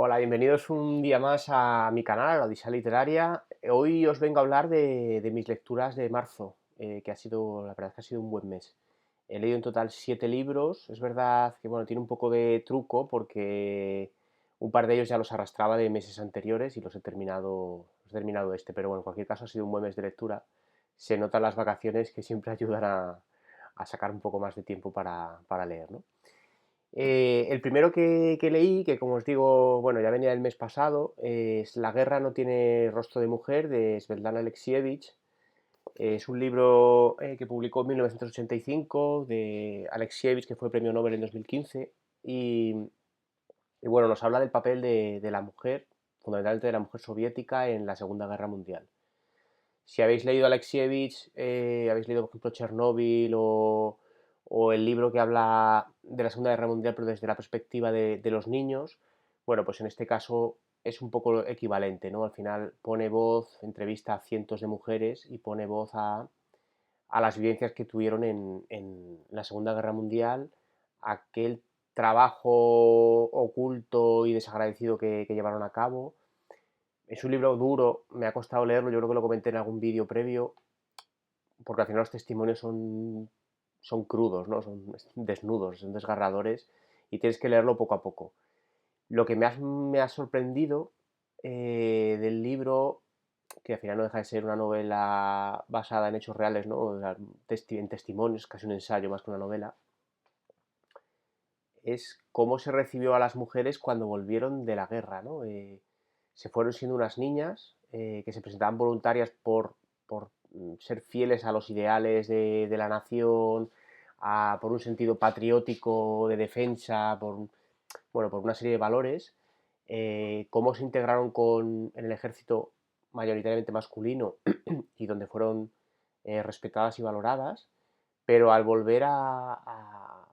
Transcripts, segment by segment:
Hola, bienvenidos un día más a mi canal, a la Odisea Literaria. Hoy os vengo a hablar de mis lecturas de marzo, que ha sido, la verdad es que ha sido un buen mes. He leído en total 7 libros. Es verdad que bueno, tiene un poco de truco porque un par de ellos ya los arrastraba de meses anteriores y los he terminado pero bueno, en cualquier caso ha sido un buen mes de lectura. Se notan las vacaciones que siempre ayudan a sacar un poco más de tiempo para leer, ¿no? El primero que leí, que como os digo, bueno, ya venía el mes pasado, es La guerra no tiene rostro de mujer, de Svetlana Alexievich. Es un libro que publicó en 1985 de Alexievich, que fue premio Nobel en 2015. Y bueno, nos habla del papel de la mujer, fundamentalmente de la mujer soviética en la Segunda Guerra Mundial. Si habéis leído Alexievich, habéis leído, por ejemplo, Chernóbil o el libro que habla de la Segunda Guerra Mundial, pero desde la perspectiva de los niños, bueno, pues en este caso es un poco equivalente, ¿no? Al final pone voz, entrevista a cientos de mujeres y pone voz a las vivencias que tuvieron en la Segunda Guerra Mundial, aquel trabajo oculto y desagradecido que llevaron a cabo. Es un libro duro, me ha costado leerlo, yo creo que lo comenté en algún vídeo previo, porque al final los testimonios son crudos, ¿no? Son desnudos, son desgarradores y tienes que leerlo poco a poco. Lo que me ha sorprendido del libro, que al final no deja de ser una novela basada en hechos reales, ¿no? O sea, en testimonios, casi un ensayo más que una novela, es cómo se recibió a las mujeres cuando volvieron de la guerra, ¿no? Se fueron siendo unas niñas que se presentaban voluntarias por ser fieles a los ideales de la nación, por un sentido patriótico de defensa, bueno, por una serie de valores. Cómo se integraron en el ejército mayoritariamente masculino y donde fueron respetadas y valoradas, pero al volver a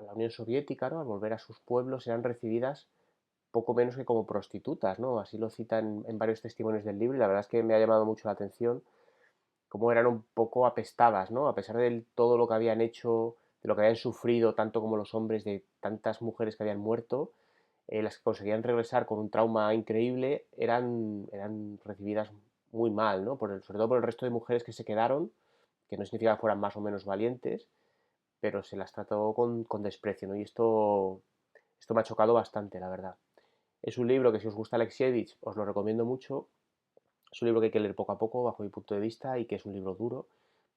la Unión Soviética, ¿no? Al volver a sus pueblos, eran recibidas poco menos que como prostitutas, ¿no? Así lo citan en varios testimonios del libro y la verdad es que me ha llamado mucho la atención cómo eran un poco apestadas, ¿no? A pesar de todo lo que habían hecho, de lo que habían sufrido, tanto como los hombres, de tantas mujeres que habían muerto, las que conseguían regresar con un trauma increíble eran recibidas muy mal, ¿no? Sobre todo por el resto de mujeres que se quedaron, que no significa que fueran más o menos valientes, pero se las trató con desprecio, ¿no? Y esto me ha chocado bastante, la verdad. Es un libro que si os gusta Alexievich os lo recomiendo mucho. Es un libro que hay que leer poco a poco, bajo mi punto de vista, y que es un libro duro,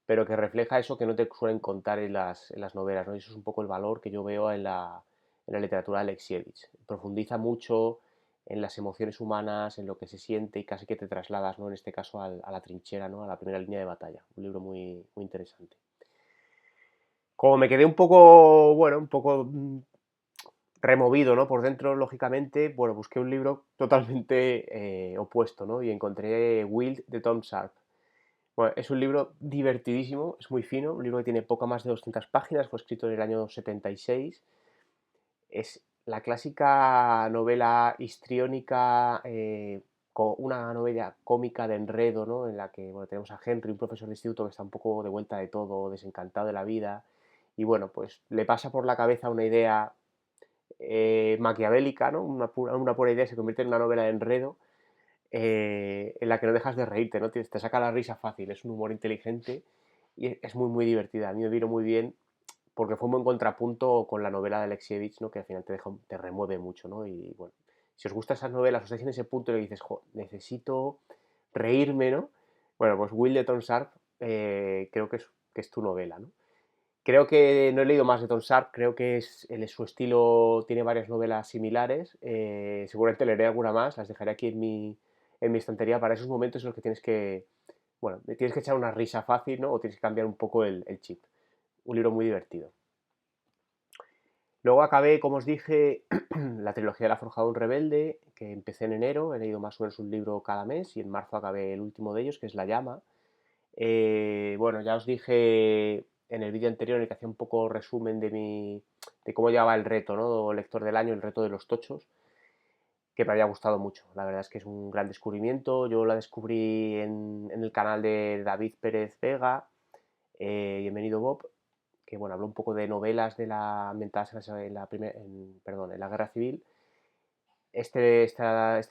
pero que refleja eso que no te suelen contar en las novelas, ¿no? Y eso es un poco el valor que yo veo en la literatura de Alexievich. Profundiza mucho en las emociones humanas, en lo que se siente y casi que te trasladas, ¿no? En este caso a la trinchera, ¿no? A la primera línea de batalla. Un libro muy, muy interesante. Como me quedé un poco, bueno, un poco removido, ¿no? Por dentro, lógicamente, bueno, busqué un libro totalmente opuesto, ¿no? Y encontré Wild de Tom Sharp. Bueno, es un libro divertidísimo, es muy fino, un libro que tiene poco más de 200 páginas, fue escrito en el año 76. Es la clásica novela histriónica, una novela cómica de enredo, ¿no? En la que bueno, tenemos a Henry, un profesor de instituto que está un poco de vuelta de todo, desencantado de la vida, y bueno, pues le pasa por la cabeza una idea maquiavélica, ¿no? Una pura idea se convierte en una novela de enredo en la que no dejas de reírte, ¿no? Te saca la risa fácil, es un humor inteligente y es muy, muy divertida. A mí me vino muy bien porque fue un buen contrapunto con la novela de Alexievich, ¿no? Que al final te remueve mucho, ¿no? Y bueno, si os gustan esas novelas, os estáis en ese punto en el que dices, jo, necesito reírme, ¿no? Bueno, pues Will de Tom Sharp creo que es tu novela, ¿no? Creo que no he leído más de Tom Sharp, creo que su estilo tiene varias novelas similares. Seguramente leeré alguna más, las dejaré aquí en mi estantería para esos momentos en los que bueno, tienes que echar una risa fácil, ¿no? O tienes que cambiar un poco el chip. Un libro muy divertido. Luego acabé, como os dije, la trilogía de La Forja de un Rebelde, que empecé en enero, he leído más o menos un libro cada mes y en marzo acabé el último de ellos, que es La Llama. Bueno, ya os dije en el vídeo anterior en el que hacía un poco resumen de cómo llevaba el reto, ¿no? Lector del año, el reto de los tochos, que me había gustado mucho. La verdad es que es un gran descubrimiento. Yo la descubrí en el canal de David Pérez Vega, Bienvenido Bob, que bueno, habló un poco de novelas ambientadas en la Guerra Civil. Este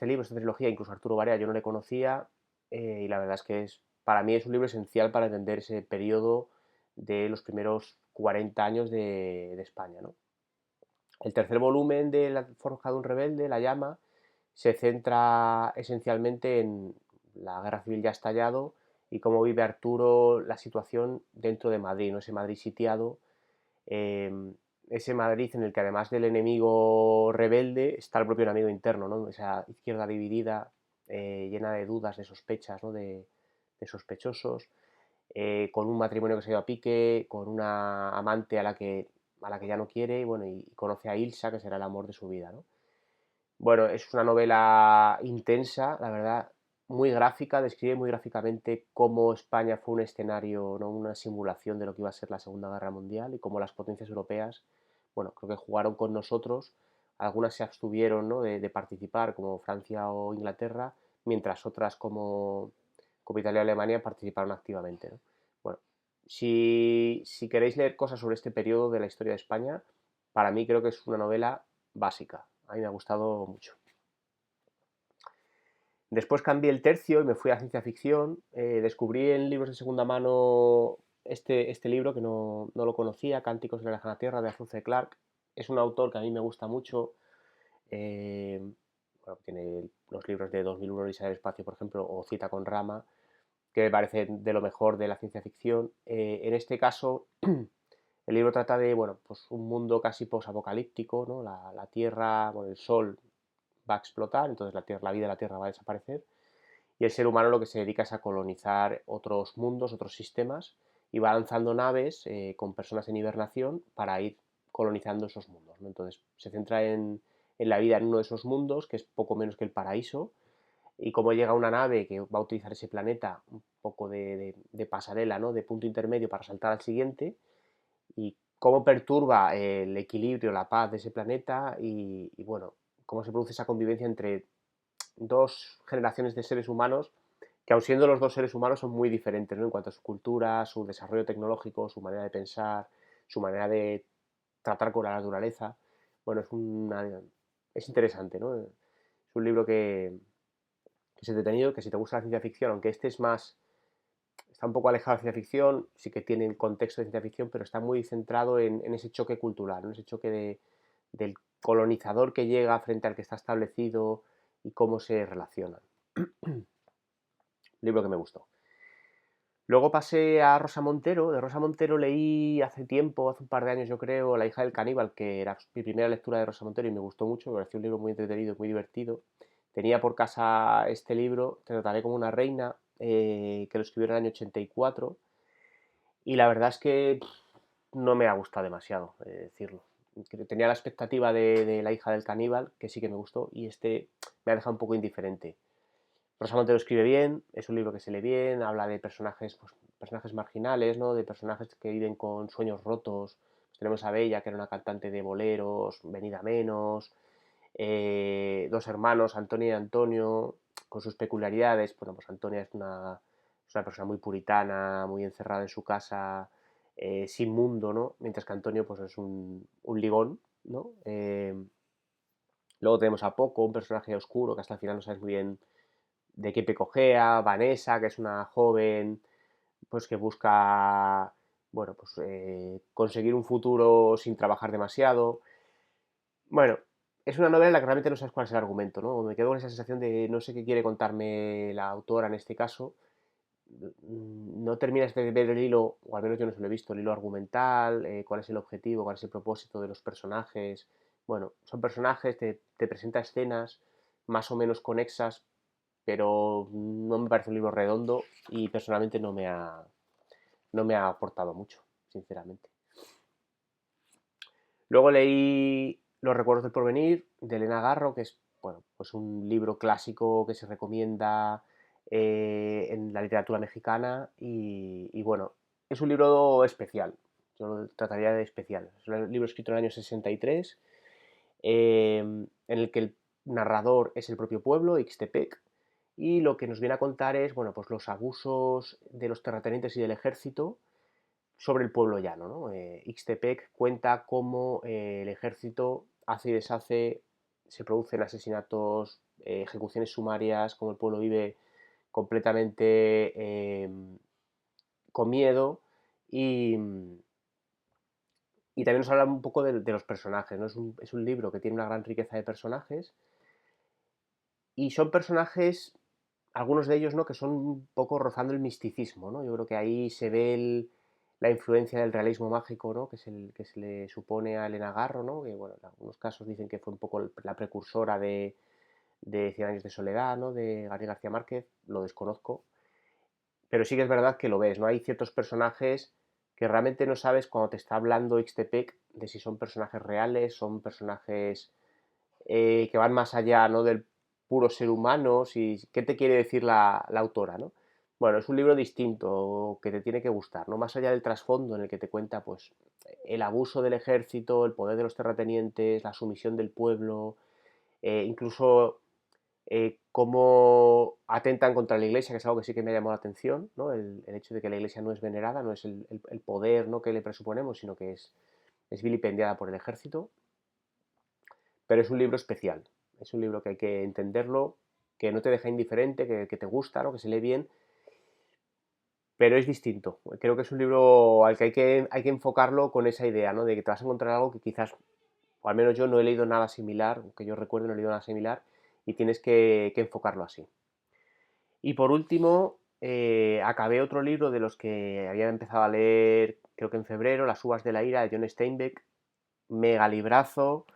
libro, esta trilogía, incluso Arturo Barea, yo no le conocía, y la verdad es que para mí es un libro esencial para entender ese periodo de los primeros 40 años de España, ¿no? El tercer volumen de La Forja de un Rebelde, La Llama, se centra esencialmente en la guerra civil ya estallado y cómo vive Arturo la situación dentro de Madrid, ¿no? Ese Madrid sitiado, eh, ese Madrid en el que además del enemigo rebelde está el propio enemigo interno, ¿no? Esa izquierda dividida, llena de dudas, de sospechas, ¿no? De sospechosos, con un matrimonio que se ha ido a pique, con una amante a la que ya no quiere, y bueno, y conoce a Ilsa, que será el amor de su vida, ¿no? Bueno, es una novela intensa, la verdad, muy gráfica, describe muy gráficamente cómo España fue un escenario, ¿no? Una simulación de lo que iba a ser la Segunda Guerra Mundial y cómo las potencias europeas, bueno, creo que jugaron con nosotros, algunas se abstuvieron, ¿no? de participar, como Francia o Inglaterra, mientras otras como Italia y Alemania participaron activamente, ¿no? Bueno, si queréis leer cosas sobre este periodo de la historia de España, para mí creo que es una novela básica. A mí me ha gustado mucho. Después cambié el tercio y me fui a ciencia ficción. Descubrí en libros de segunda mano este libro que no lo conocía, Cánticos de la Lejana Tierra, de Arthur C. Clarke. Es un autor que a mí me gusta mucho. eh, bueno, tiene los libros de 2001 Odisea del Espacio, por ejemplo, o Cita con Rama, que me parece de lo mejor de la ciencia ficción. En este caso, el libro trata de, bueno, pues un mundo casi posapocalíptico, ¿no? La Tierra, bueno, el Sol va a explotar, entonces la vida de la Tierra va a desaparecer, y el ser humano lo que se dedica es a colonizar otros mundos, otros sistemas, y va lanzando naves con personas en hibernación para ir colonizando esos mundos, ¿no? Entonces se centra en la vida en uno de esos mundos, que es poco menos que el paraíso, y cómo llega una nave que va a utilizar ese planeta un poco de pasarela, ¿no? De punto intermedio para saltar al siguiente, y cómo perturba el equilibrio, la paz de ese planeta, y bueno, cómo se produce esa convivencia entre dos generaciones de seres humanos que, aun siendo los dos seres humanos, son muy diferentes, ¿no? En cuanto a su cultura, su desarrollo tecnológico, su manera de pensar, su manera de tratar con la naturaleza. Bueno, es interesante, ¿no? Es un libro que es entretenido, que si te gusta la ciencia ficción, aunque este es más, está un poco alejado de ciencia ficción, sí que tiene el contexto de ciencia ficción, pero está muy centrado en ese choque cultural, en ese choque del colonizador que llega frente al que está establecido y cómo se relacionan. Libro que me gustó. Luego pasé a Rosa Montero. De Rosa Montero leí hace tiempo, hace un par de años yo creo, La hija del caníbal, que era mi primera lectura de Rosa Montero y me gustó mucho, me pareció un libro muy entretenido, muy divertido. Tenía por casa este libro, Te trataré como una reina, que lo escribió en el año 84, y la verdad es que no me ha gustado demasiado, decirlo. Tenía la expectativa de La hija del caníbal, que sí que me gustó, y este me ha dejado un poco indiferente. Rosa Montero escribe bien, es un libro que se lee bien, habla de personajes, pues, personajes marginales, ¿no? De personajes que viven con sueños rotos. Pues tenemos a Bella, que era una cantante de boleros, venida menos, dos hermanos, Antonia y Antonio, con sus peculiaridades. Bueno, pues Antonia es una persona muy puritana, muy encerrada en su casa, sin mundo, ¿no? Mientras que Antonio, pues es un ligón, ¿no? Luego tenemos a Poco, un personaje oscuro que hasta el final no sabes muy bien de qué pecojea, Vanessa, que es una joven pues que busca, bueno, pues conseguir un futuro sin trabajar demasiado. Bueno, es una novela en la que realmente no sabes cuál es el argumento, ¿no? Me quedo con esa sensación de no sé qué quiere contarme la autora en este caso. No terminas de ver el hilo, o al menos yo no se lo he visto, el hilo argumental, cuál es el objetivo, cuál es el propósito de los personajes. Bueno, son personajes, te presenta escenas más o menos conexas, pero no me parece un libro redondo y personalmente no me ha aportado mucho, sinceramente. Luego leí Los recuerdos del porvenir, de Elena Garro, que es, bueno, pues un libro clásico que se recomienda en la literatura mexicana, y bueno, es un libro especial, yo lo trataría de especial. Es un libro escrito en el año 63, en el que el narrador es el propio pueblo, Ixtepec, y lo que nos viene a contar es, bueno, pues los abusos de los terratenientes y del ejército sobre el pueblo llano, ¿no? Ixtepec cuenta cómo el ejército hace y deshace se producen asesinatos, ejecuciones sumarias, como el pueblo vive completamente con miedo y, y también nos habla un poco de los personajes, ¿no? Es un libro que tiene una gran riqueza de personajes y son personajes, algunos de ellos, ¿no? Que son un poco rozando el misticismo, ¿no? Yo creo que ahí se ve la influencia del realismo mágico, ¿no? Que, es el, que se le supone a Elena Garro, ¿no? Que bueno, en algunos casos dicen que fue un poco la precursora de Cien años de soledad, ¿no? De Gabriel García Márquez, lo desconozco, pero sí que es verdad que lo ves, ¿no? Hay ciertos personajes que realmente no sabes cuando te está hablando Ixtepec de si son personajes reales, son personajes que van más allá, ¿no? Del puro ser humano, si, qué te quiere decir la autora, ¿no? Bueno, es un libro distinto que te tiene que gustar, ¿no? Más allá del trasfondo en el que te cuenta, pues, el abuso del ejército, el poder de los terratenientes, la sumisión del pueblo, incluso cómo atentan contra la iglesia, que es algo que sí que me llamó la atención, ¿no? El hecho de que la iglesia no es venerada, no es el poder, ¿no? que le presuponemos, sino que es vilipendiada por el ejército. Pero es un libro especial, es un libro que hay que entenderlo, que no te deja indiferente, que te gusta, ¿no? Que se lee bien, pero es distinto. Creo que es un libro al que hay que enfocarlo con esa idea, ¿no? De que te vas a encontrar algo que quizás, o al menos yo no he leído nada similar, que yo recuerdo no he leído nada similar, y tienes que enfocarlo así. Y por último, acabé otro libro de los que había empezado a leer, creo que en febrero, Las uvas de la ira, de John Steinbeck. Mega librazo,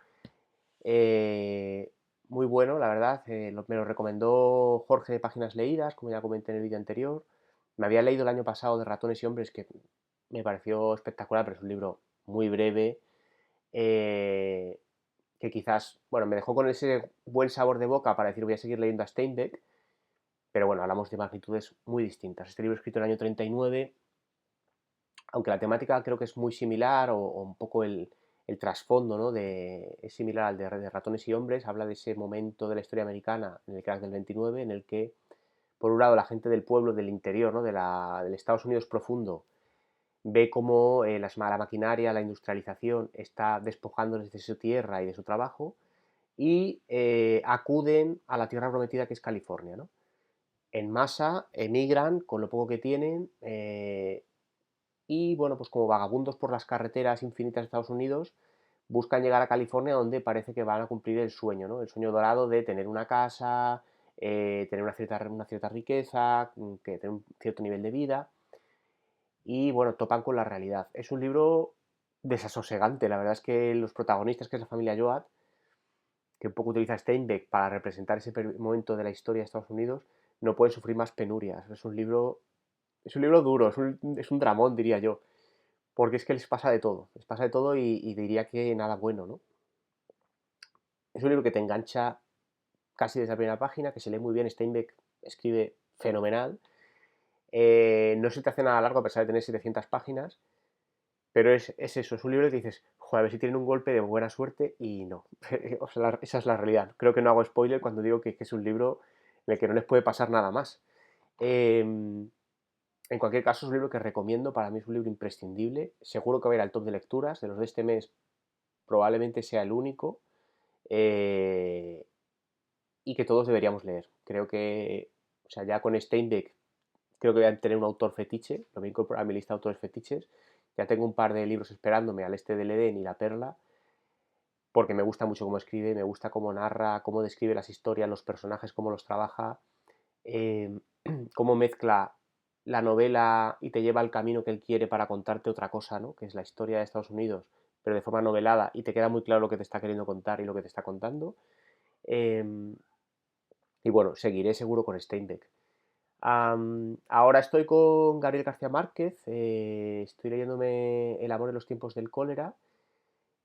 eh, muy bueno, la verdad. Me lo recomendó Jorge de Páginas Leídas, como ya comenté en el vídeo anterior. Me había leído el año pasado de Ratones y Hombres, que me pareció espectacular, pero es un libro muy breve, eh, que quizás, bueno, me dejó con ese buen sabor de boca para decir voy a seguir leyendo a Steinbeck, pero bueno, hablamos de magnitudes muy distintas. Este libro escrito en el año 39, aunque la temática creo que es muy similar o un poco el trasfondo, ¿no? Es similar al de Ratones y Hombres, habla de ese momento de la historia americana en el crack del 29, en el que, por un lado, la gente del pueblo, del interior, ¿no? Del Estados Unidos profundo, ve cómo la maquinaria, la industrialización está despojándoles de su tierra y de su trabajo y acuden a la tierra prometida que es California, ¿no? En masa, emigran con lo poco que tienen y, bueno, pues como vagabundos por las carreteras infinitas de Estados Unidos, buscan llegar a California donde parece que van a cumplir el sueño, ¿no? El sueño dorado de tener una casa, tener una cierta riqueza, que tener un cierto nivel de vida y, bueno, topan con la realidad. Es un libro desasosegante, la verdad es que los protagonistas, que es la familia Joad, que un poco utiliza Steinbeck para representar ese momento de la historia de Estados Unidos, no pueden sufrir más penurias. Es un libro duro, es un dramón, diría yo, porque es que les pasa de todo y diría que nada bueno, ¿no? Es un libro que te engancha casi desde la primera página, que se lee muy bien, Steinbeck escribe fenomenal, no se te hace nada largo a pesar de tener 700 páginas, pero es eso, es un libro que dices, joder, a ver si tienen un golpe de buena suerte y no. O sea, esa es la realidad. Creo que no hago spoiler cuando digo que es un libro en el que no les puede pasar nada más. En cualquier caso, es un libro que recomiendo, para mí es un libro imprescindible. Seguro que va a ir al top de lecturas, de los de este mes probablemente sea el único, eh, y que todos deberíamos leer. Creo que, o sea, ya con Steinbeck, creo que voy a tener un autor fetiche, lo voy a incorporar a mi lista de autores fetiches. Ya tengo un par de libros esperándome, Al este del Edén y La Perla, porque me gusta mucho cómo escribe, me gusta cómo narra, cómo describe las historias, los personajes, cómo los trabaja, eh, cómo mezcla la novela y te lleva al camino que él quiere para contarte otra cosa, ¿no? Que es la historia de Estados Unidos, pero de forma novelada y te queda muy claro lo que te está queriendo contar y lo que te está contando. Eh, y bueno, seguiré seguro con Steinbeck. Ahora estoy con Gabriel García Márquez, estoy leyéndome El amor en los tiempos del cólera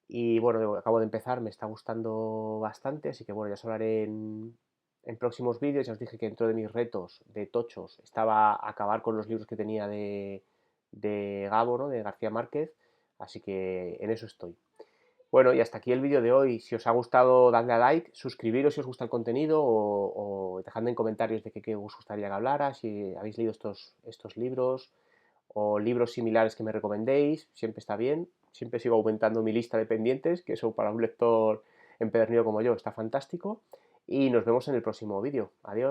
y bueno, acabo de empezar, me está gustando bastante, así que bueno, ya os hablaré en próximos vídeos. Ya os dije que dentro de mis retos de tochos estaba acabar con los libros que tenía de Gabo, ¿no? De García Márquez, así que en eso estoy. Bueno, y hasta aquí el vídeo de hoy. Si os ha gustado, dadle a like, suscribiros si os gusta el contenido o dejadme en comentarios de qué os gustaría que hablara, si habéis leído estos libros o libros similares que me recomendéis, siempre está bien. Siempre sigo aumentando mi lista de pendientes, que eso para un lector empedernido como yo, está fantástico. Y nos vemos en el próximo vídeo. Adiós.